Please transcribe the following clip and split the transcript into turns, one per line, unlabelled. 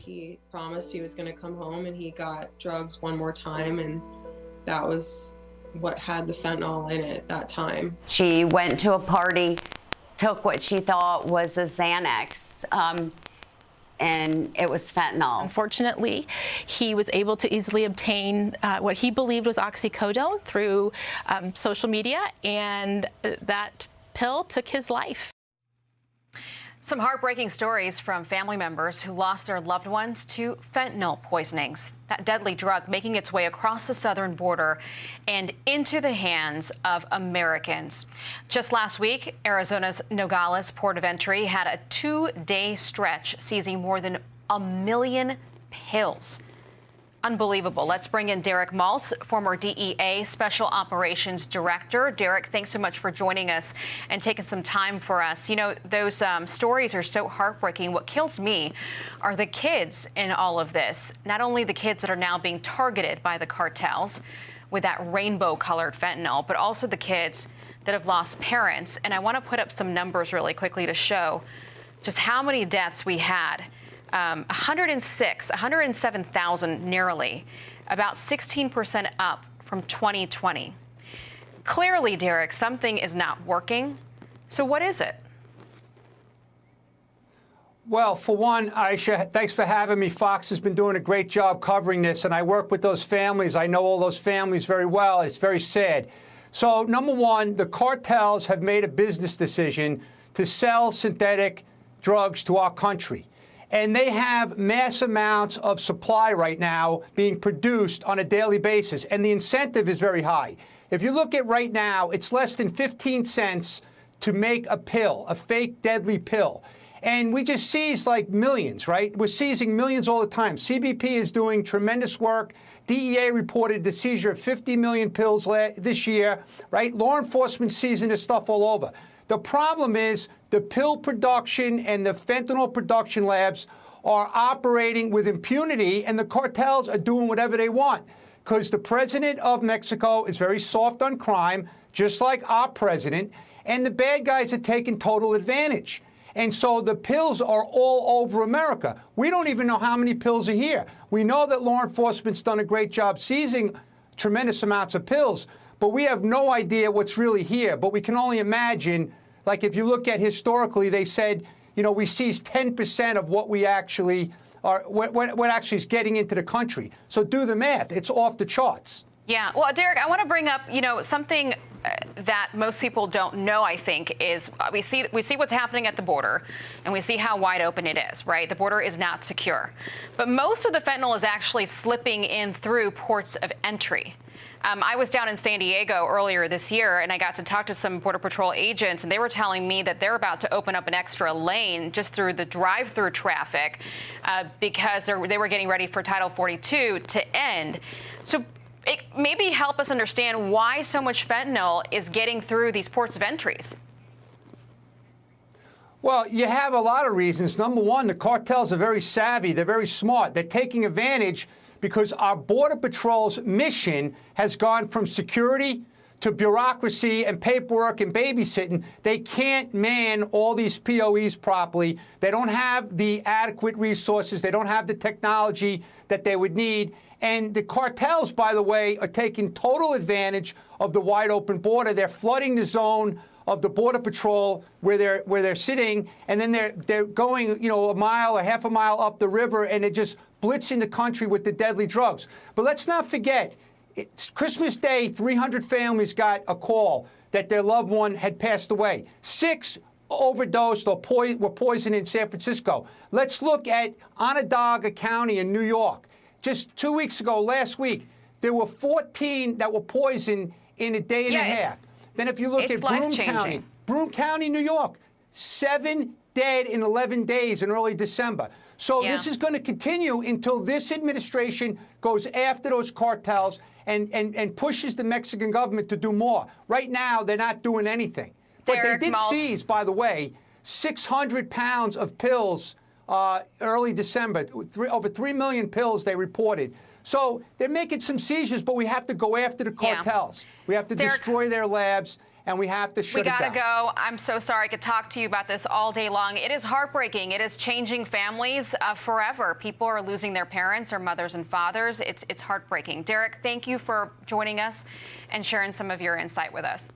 He promised he was going to come home and he got drugs one more time, and that was what had the fentanyl in it that time.
She went to a party, took what she thought was a Xanax, and it was fentanyl.
Unfortunately, he was able to easily obtain what he believed was oxycodone through social media, and that pill took his life.
Some heartbreaking stories from family members who lost their loved ones to fentanyl poisonings. That deadly drug making its way across the southern border and into the hands of Americans. Just last week, Arizona's Nogales port of entry had a 2-day stretch seizing more than 1 million pills. Unbelievable. Let's bring in Derek Maltz, former DEA Special Operations Director. Derek, thanks so much for joining us and taking some time for us. You know, those stories are so heartbreaking. What kills me are the kids in all of this. Not only the kids that are now being targeted by the cartels with that rainbow-colored fentanyl, but also the kids that have lost parents. And I want to put up some numbers really quickly to show just how many deaths we had. 107,000 nearly, about 16% up from 2020. Clearly, Derek, something is not working. So what is it?
Well, for one, Aisha, thanks for having me. Fox has been doing a great job covering this, and I work with those families. I know all those families very well. It's very sad. So, number one, the cartels have made a business decision to sell synthetic drugs to our country. And they have mass amounts of supply right now being produced on a daily basis, and the incentive is very high. If you look at right now, it's less than 15 cents to make a pill, a fake deadly pill. And we just seize like millions, right? We're seizing millions all the time. CBP is doing tremendous work. DEA reported the seizure of 50 million pills this year, right? Law enforcement seizing this stuff all over. The problem is the pill production and the fentanyl production labs are operating with impunity, and the cartels are doing whatever they want. Because the president of Mexico is very soft on crime, just like our president, and the bad guys are taking total advantage. And so the pills are all over America. We don't even know how many pills are here. We know that law enforcement's done a great job seizing tremendous amounts of pills, but we have no idea what's really here. But we can only imagine, like if you look at historically, they said, you know, we seized 10% of what we actually are, what actually is getting into the country. So do the math. It's off the charts.
Yeah. Well, Derek, I want to bring up, you know, something that most people don't know, I think, is we see what's happening at the border, and we see how wide open it is, right? The border is not secure. But most of the fentanyl is actually slipping in through ports of entry. I was down in San Diego earlier this year, and I got to talk to some Border Patrol agents, and they were telling me that they're about to open up an extra lane just through the drive-through traffic because they were getting ready for Title 42 to end. So maybe help us understand why so much fentanyl is getting through these ports of entries.
Well, you have a lot of reasons. Number one, the cartels are very savvy. They're very smart. They're taking advantage because our Border Patrol's mission has gone from security to bureaucracy and paperwork and babysitting. They can't man all these POEs properly. They don't have the adequate resources. They don't have the technology that they would need. And the cartels, by the way, are taking total advantage of the wide open border. They're flooding the zone of the Border Patrol where they're sitting, and then they're going, you know, a mile or half a mile up the river, and they're just blitzing the country with the deadly drugs. But let's not forget, it's Christmas Day, 300 families got a call that their loved one had passed away. 6 overdosed or were poisoned in San Francisco. Let's look at Onondaga County in New York. Just 2 weeks ago, last week, there were 14 that were poisoned in a day and a half. Then if you look at Broome County, New York, 7 dead in 11 days in early December. So this is going to continue until this administration goes after those cartels and pushes the Mexican government to do more. Right now, they're not doing anything.
Derek
but they did
Maltz.
seize, by the way, 600 pounds of pills early December. Over 3 million pills they reported. So they're making some seizures, but we have to go after the cartels. We have to destroy their labs. and we have to shut it down.
We gotta go. I'm so sorry. I could talk to you about this all day long. It is heartbreaking. It is changing families forever. People are losing their parents, their mothers and fathers. It's heartbreaking. Derek, thank you for joining us and sharing some of your insight with us.